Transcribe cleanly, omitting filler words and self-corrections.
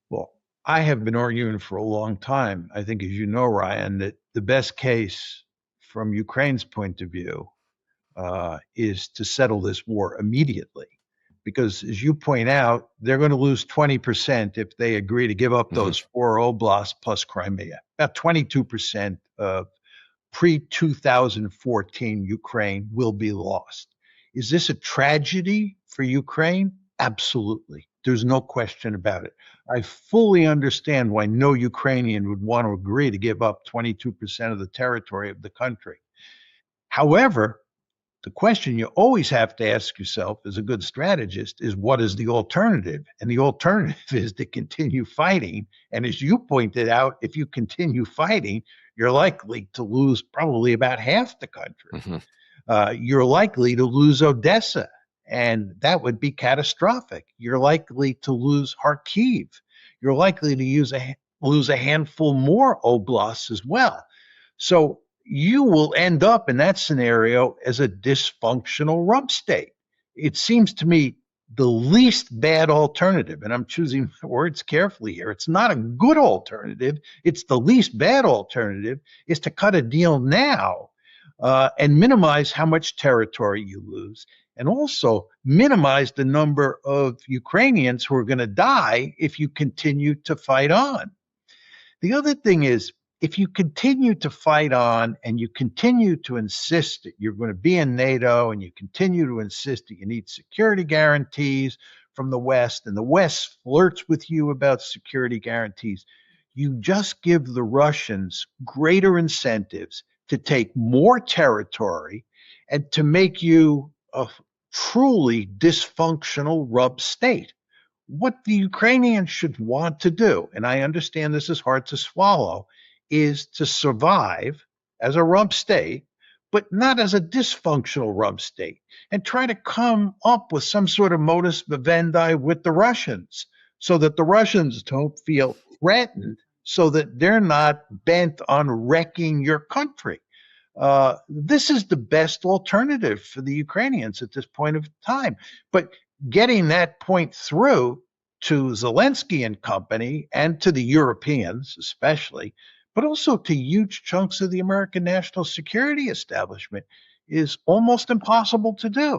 Well, I have been arguing for a long time, I think, as you know, Ryan, that the best case from Ukraine's point of view is to settle this war immediately. Because, as you point out, they're going to lose 20% if they agree to give up Hmm. those four oblasts plus Crimea. About 22% of pre 2014 Ukraine will be lost. Is this a tragedy for Ukraine? Absolutely. There's no question about it. I fully understand why no Ukrainian would want to agree to give up 22% of the territory of the country. However, the question you always have to ask yourself as a good strategist is what is the alternative? And the alternative is to continue fighting. And as you pointed out, if you continue fighting, you're likely to lose probably about half the country. Hmm. You're likely to lose Odessa, and that would be catastrophic. You're likely to lose Kharkiv. You're likely to lose a handful more oblasts as well. So you will end up in that scenario as a dysfunctional rump state. It seems to me the least bad alternative, and I'm choosing my words carefully here. It's not a good alternative. It's the least bad alternative is to cut a deal now and minimize how much territory you lose, and also minimize the number of Ukrainians who are going to die if you continue to fight on. The other thing is, if you continue to fight on and you continue to insist that you're going to be in NATO and you continue to insist that you need security guarantees from the West, and the West flirts with you about security guarantees, you just give the Russians greater incentives to take more territory and to make you a truly dysfunctional rump state. What the Ukrainians should want to do, and I understand this is hard to swallow, is to survive as a rump state, but not as a dysfunctional rump state, and try to come up with some sort of modus vivendi with the Russians so that the Russians don't feel threatened, so that they're not bent on wrecking your country. This is the best alternative for the Ukrainians at this point of time. But getting that point through to Zelensky and company and to the Europeans, especially, but also to huge chunks of the American national security establishment, is almost impossible to do.